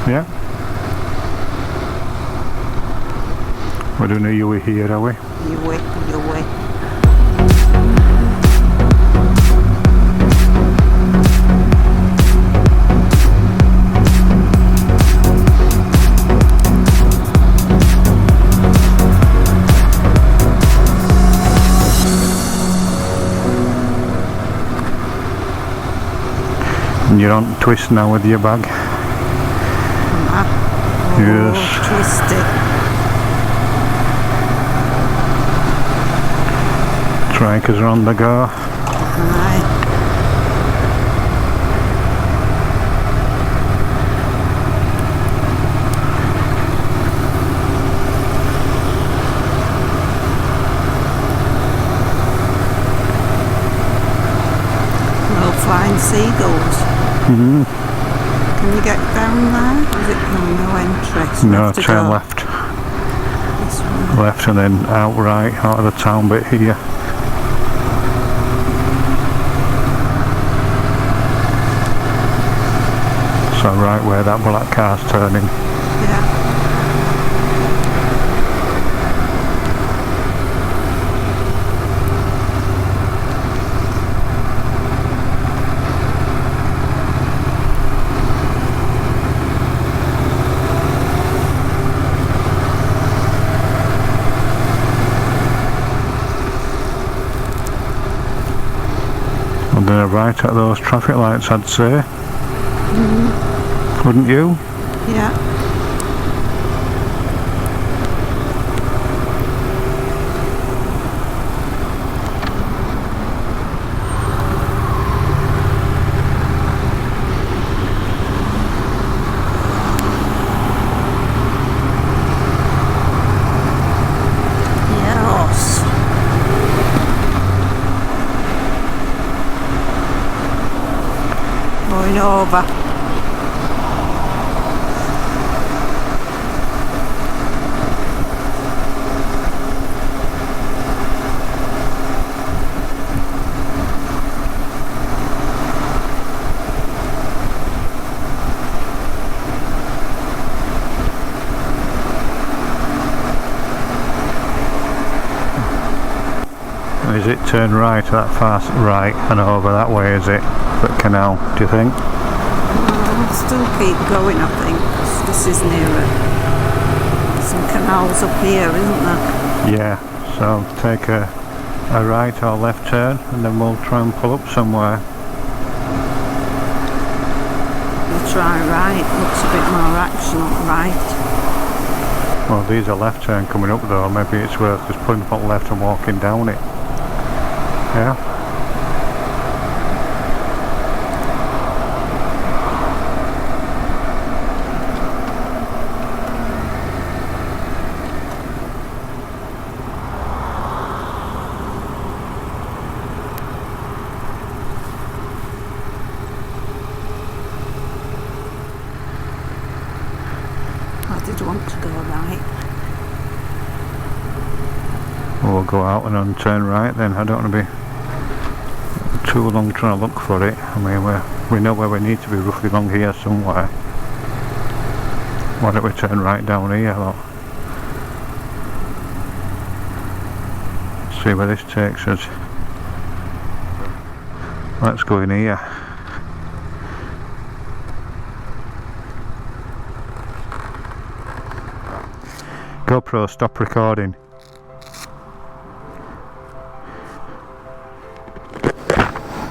Yeah. We're doing a Yui here, are we? Yui. And you're on twist now with your bag. Yes. Twisted. Strikers are on the go. Aye. No flying seagulls. Mm-hmm. Can you get down there? Is it no entry? So No, turn left. This way. Left and then out right, out of the town bit here. So right where that black car's turning. Yeah. I'm going to right at those traffic lights, I'd say. Wouldn't you? Yeah. Yes. Going over. Is it turn right at that fast right and over that way, is it? The canal, do you think? I'll still keep going, I think. 'Cause this is nearer. Some canals up here, isn't there? Yeah, so take a right or left turn and then we'll try and pull up somewhere. We'll try right. Looks a bit more action up right. Well, these are left turn coming up though, maybe it's worth just pulling up left and walking down it. Yeah. I did want to go right. We'll go out and then turn right then. I don't want to be too long trying to look for it. I mean, we know where we need to be, roughly along here somewhere. Why don't we turn right down here, look. See where this takes us. Let's go in here. GoPro, stop recording.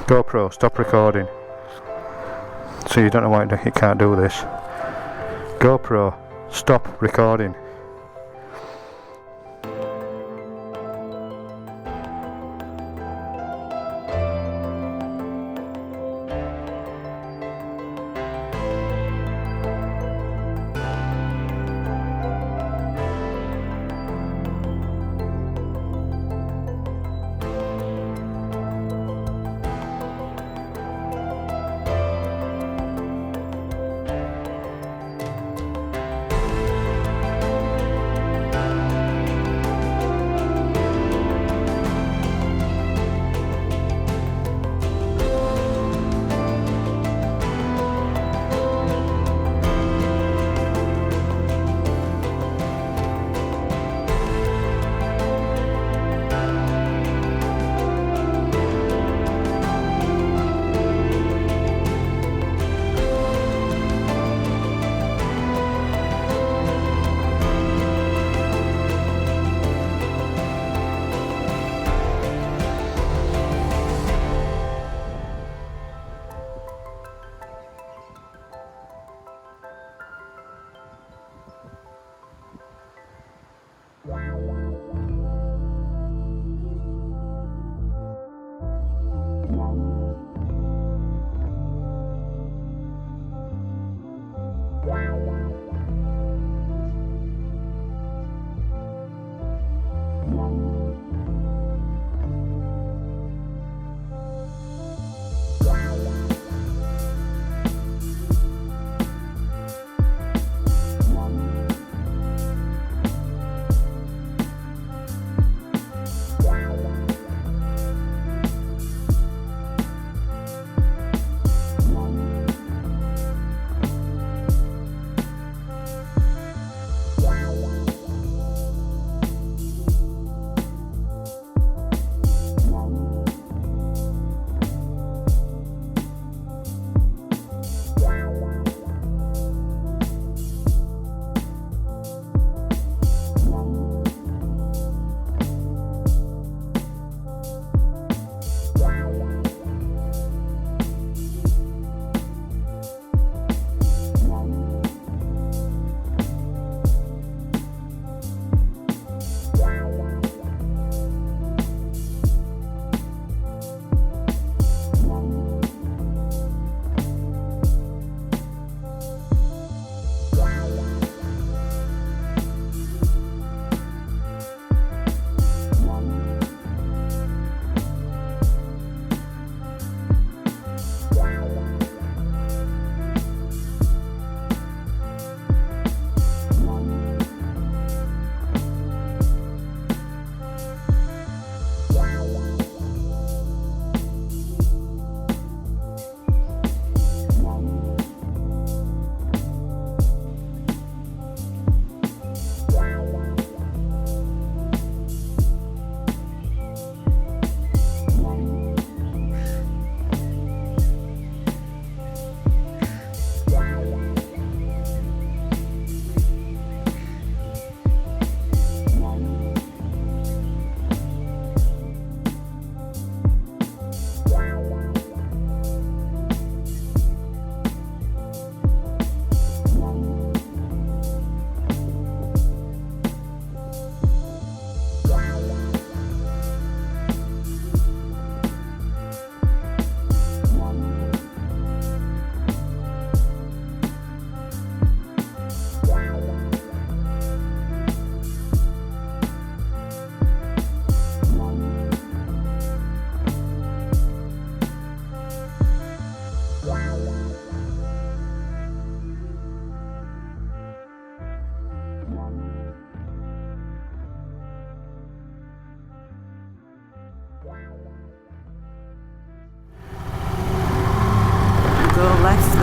GoPro, stop recording. So you don't know why it can't do this. GoPro, stop recording.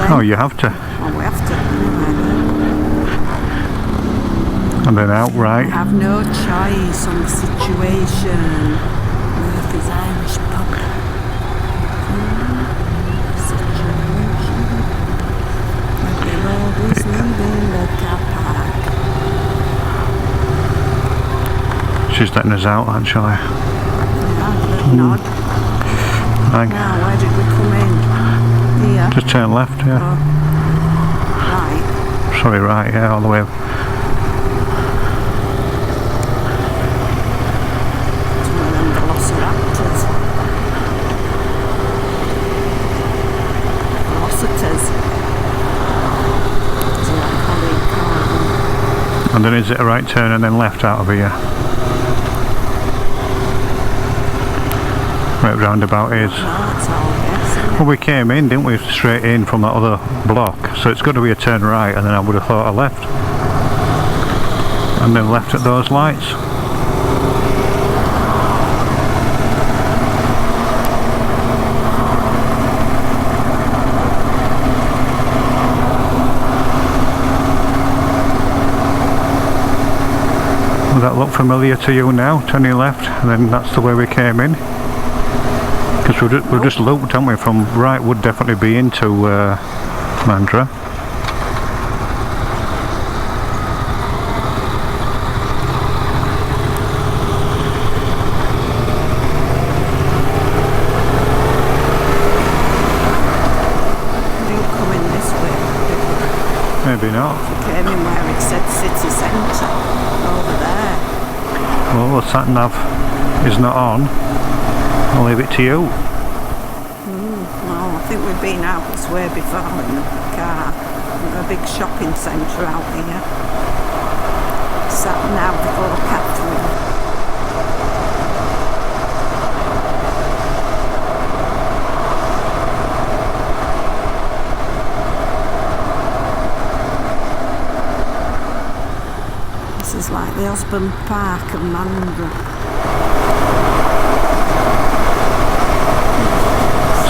Oh, you have to. Oh, we have to. And then outright. I have no choice on the situation. Work is Irish pub. Situation. Like the road is leaving the car park. She's letting us out, actually. Yeah, nod. Right. Now, where did we come in? Here. Just turn left, yeah. Oh. Right. Sorry, right, yeah, all the way. It's one of them velociraptors. Velocitors. It's like colleague car. And then is it a right turn and then left out of here? Right roundabout is. No, it's all yes, isn't it? Well, we came in, didn't we, straight in from that other block, so it's got to be a turn right, and then I would have thought a left. And then left at those lights. Will that look familiar to you now? Turn your left, and then that's the way we came in. Because we've just looped, haven't we? From right would definitely be into Mandurah. You come in this way. Maybe not. You came in where it said city centre. Over there. Well, the sat nav is not on. I'll leave it to you. Well, I think we've been out this way before in the car. a big shopping centre out here. Sat now before Catherine. This is like the Osborne Park of Mandurah.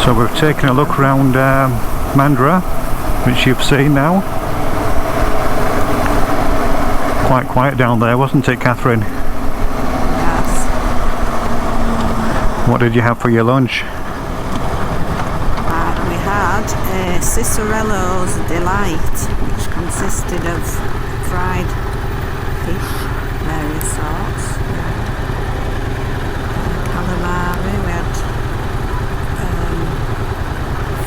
So we've taken a look around Mandurah, which you've seen now. Quite quiet down there, wasn't it, Catherine? Yes. What did you have for your lunch? We had a Cicerello's Delight, which consisted of fried fish, various sorts, calamari, we had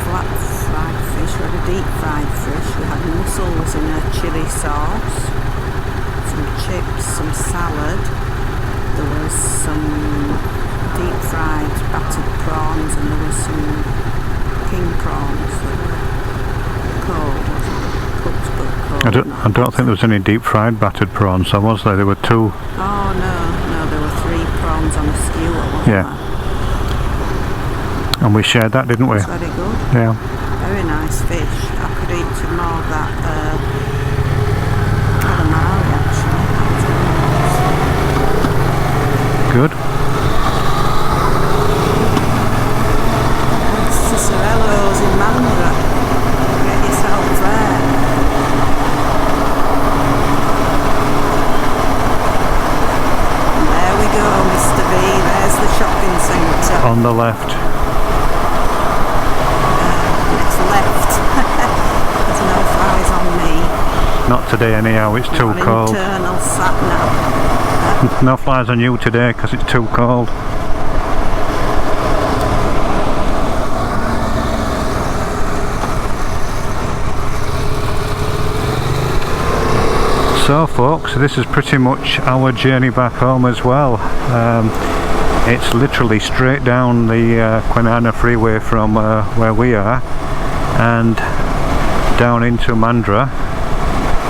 flat fried fish, we had a deep fried fish, we had mussels in a chilli sauce, some chips, some salad, there was some deep fried battered prawns, and there was some king prawns that were cold, cooked but cold. I don't think there was any deep fried battered prawns, so was there? There were two. Oh no, there were 3 prawns on a skewer, wasn't there? And we shared that, didn't we? It's very good. Yeah. Very nice fish. I could eat some more of that calamari actually. That was very nice. Good. Cicerello's in Mandurah. Get yourself there. And there we go, Mr. B. There's the shopping centre. On the left. It's left. There's no flies on me. Not today anyhow, it's too cold. Internal sat nav. No flies on you today because it's too cold. So folks, this is pretty much our journey back home as well. It's literally straight down the Kwinana freeway from where we are and down into Mandurah,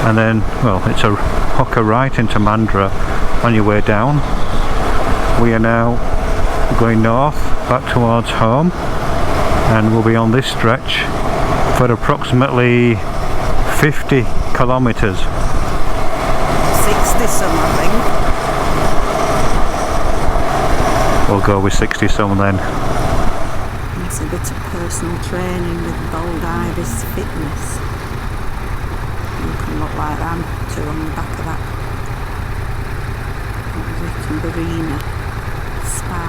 and then, well, it's a hooker right into Mandurah on your way down. We are now going north back towards home, and we'll be on this stretch for approximately 50 kilometres. 60 some, I think. We'll go with 60 some then. It's a bit of personal training with Bold Ibis Fitness. You can look like them too on the back of that. Barina Spa.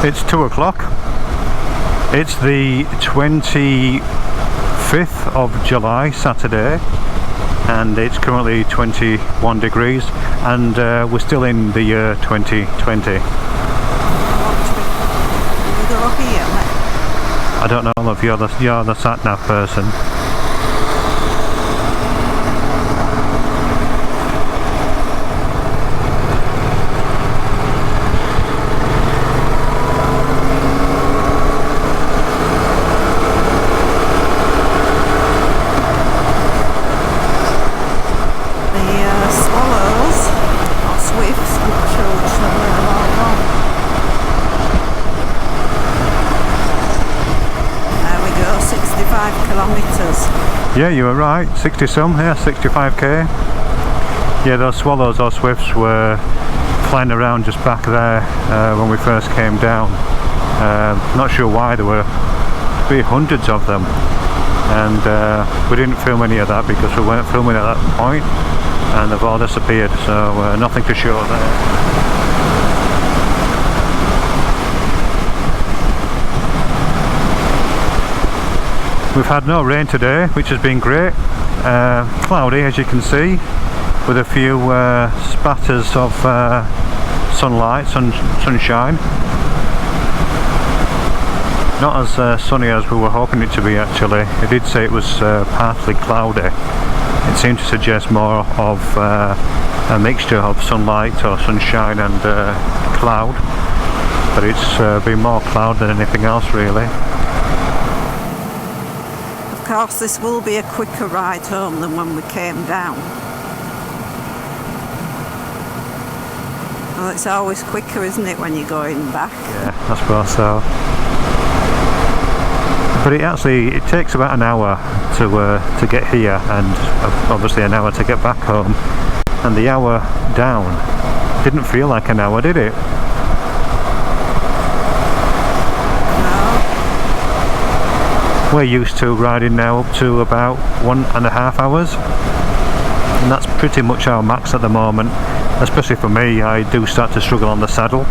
It's 2 o'clock. It's the 25th of July, Saturday, and it's currently 21 degrees, and we're still in the year 2020. I don't know if you're the sat-nav person. Yeah, you were right, 60 some, yeah, 65k. Yeah, those swallows or swifts were flying around just back there when we first came down. Not sure why, there were be hundreds of them, and we didn't film any of that because we weren't filming at that point, and they've all disappeared, so nothing to show there. We've had no rain today, which has been great. Cloudy, as you can see, with a few spatters of sunshine. not as sunny as we were hoping it to be actually. It did say it was partly cloudy. It seemed to suggest more of a mixture of sunlight or sunshine and cloud, but it's been more cloud than anything else really. Of course this will be a quicker ride home than when we came down. Well, it's always quicker, isn't it, when you're going back? Yeah, I suppose so. But it takes about an hour to get here, and obviously an hour to get back home. And the hour down didn't feel like an hour, did it? No. We're used to riding now up to about 1.5 hours, and that's pretty much our max at the moment. Especially for me, I do start to struggle on the saddle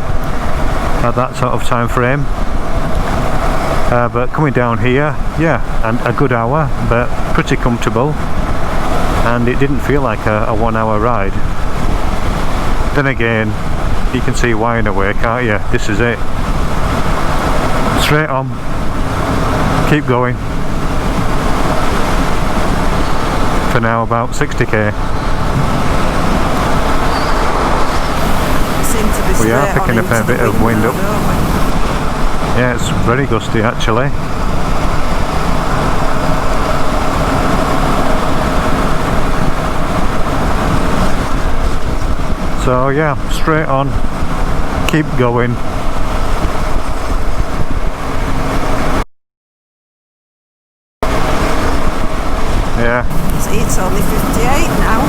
at that sort of time frame. But coming down here, yeah, and a good hour, but pretty comfortable, and it didn't feel like a 1 hour ride. Then again, you can see why in a way, can't you? This is it. Straight on. Keep going. For now, about 60k. We are picking up a bit of wind up. Yeah, it's very gusty actually. So yeah, straight on, keep going. Yeah. See, it's only 58 now.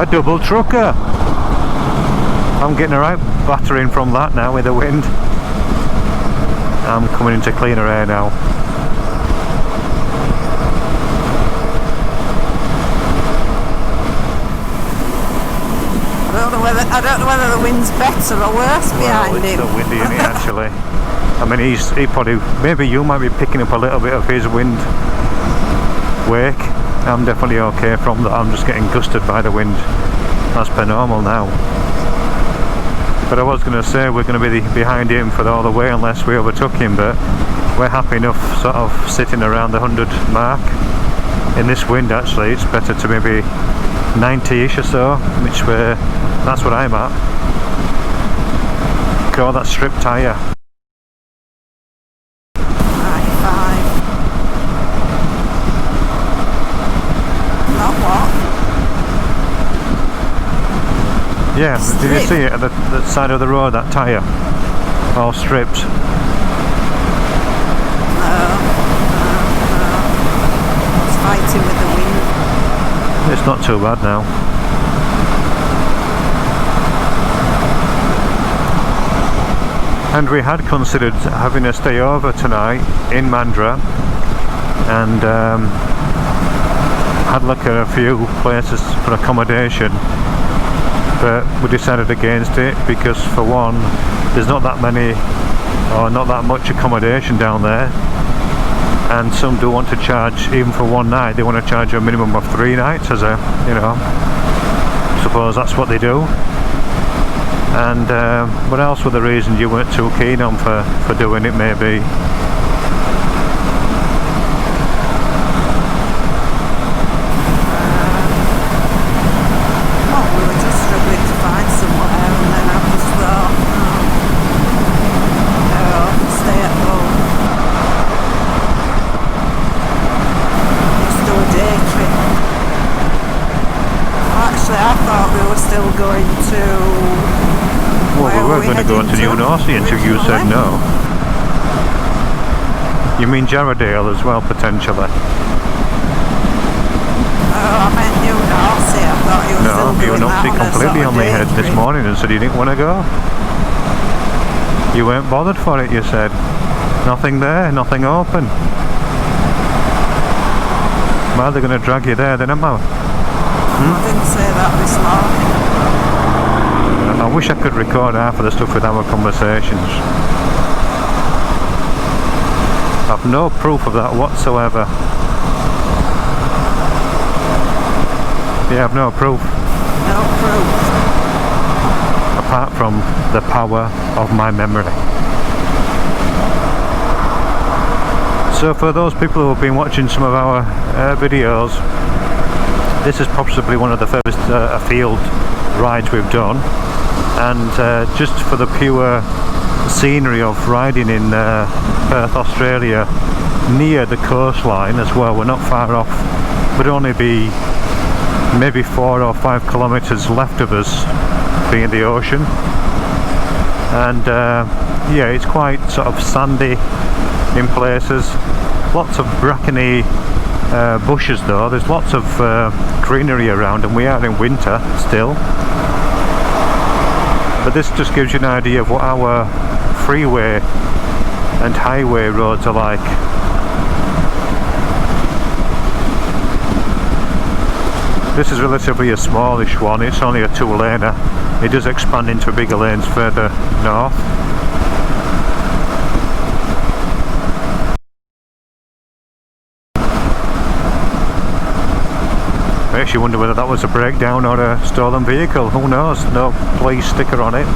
A double trucker. I'm getting a right battering from that now with the wind. I'm coming into cleaner air now. I don't know whether the wind's better or worse behind him. It's so windy in it actually. I mean, he probably, maybe you might be picking up a little bit of his wind wake. I'm definitely okay from that. I'm just getting gusted by the wind as per normal now. But I was going to say we're going to be behind him for all the way unless we overtook him, but we're happy enough sort of sitting around the 100 mark. In this wind actually it's better to maybe 90ish or so, which that's what I'm at. Call that strip tyre. 95. Not what? Yeah, did you see it at the side of the road, that tyre? All stripped. No. It's fighting with the wind. It's not too bad now. And we had considered having a stay over tonight in Mandurah, and had looked at a few places for accommodation, but we decided against it because for one, there's not that many or not that much accommodation down there, and some do want to charge, even for one night they want to charge a minimum of 3 nights as a, you know, suppose that's what they do. And what else were the reasons you weren't too keen on for doing it maybe? We were just struggling to find somewhere, and then I just thought, no, stay at home. Just do a day trip. Actually, I thought we were still going to... Well, we were going to go to New Norcia until you said no. You mean Jarradale as well, potentially? Oh, I meant New Norcia. I thought you were still doing you knocked it completely on the head this morning and said you didn't want to go. You weren't bothered for it, you said. Nothing there, nothing open. Well, they're going to drag you there then, am I? I didn't say that this morning. I wish I could record half of the stuff with our conversations. I've no proof of that whatsoever. Yeah, I've no proof. No proof. apart from the power of my memory. So for those people who have been watching some of our videos, this is possibly one of the first afield rides we've done, and just for the pure scenery of riding in Perth, Australia, near the coastline as well. We're not far off, would only be maybe 4 or 5 kilometres left of us being the ocean, and yeah, it's quite sort of sandy in places, lots of brackeny bushes though. There's lots of greenery around, and we are in winter still, but this just gives you an idea of what our freeway and highway roads are like. This is relatively a smallish one, it's only a 2-laner. It does expand into bigger lanes further north. Makes you wonder whether that was a breakdown or a stolen vehicle. Who knows? No police sticker on it.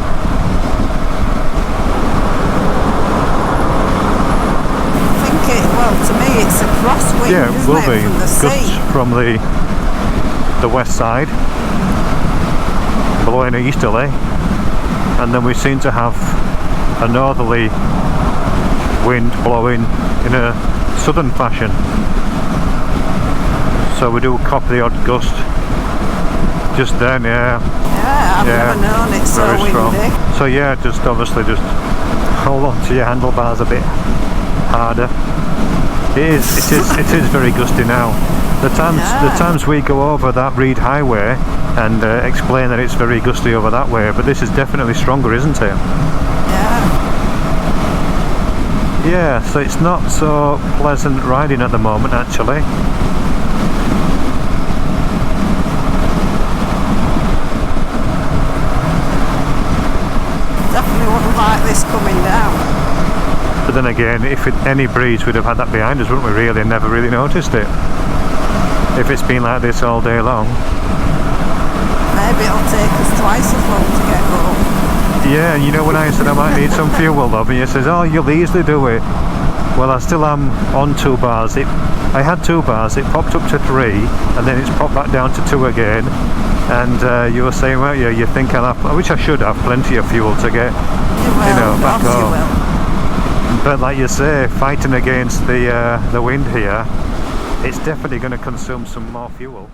I think well, to me it's a crosswind, yeah, it will be. From the Gusts sea. from the west side, blowing easterly, and then we seem to have a northerly wind blowing in a southern fashion. So we do cop the odd gust just then, yeah. Yeah, I've never known it so very windy. strong. So yeah, just obviously just hold on to your handlebars a bit harder. It is very gusty now. The times we go over that Reed Highway and explain that it's very gusty over that way, but this is definitely stronger, isn't it? Yeah. Yeah, so it's not so pleasant riding at the moment actually. Definitely wouldn't like this coming down. But then again, if any breeze, we'd have had that behind us, wouldn't we really, and never really noticed it. If it's been like this all day long. Maybe it'll take us twice as long to get home. Yeah, you know when I said I might need some fuel, love, and you says, oh, you'll easily do it. Well, I still am on 2 bars. I had 2 bars, it popped up to 3, and then it's popped back down to 2 again. And you were saying, well, yeah, you think I'll have, which I should have plenty of fuel to get, you know, back home. But like you say, fighting against the wind here, it's definitely going to consume some more fuel.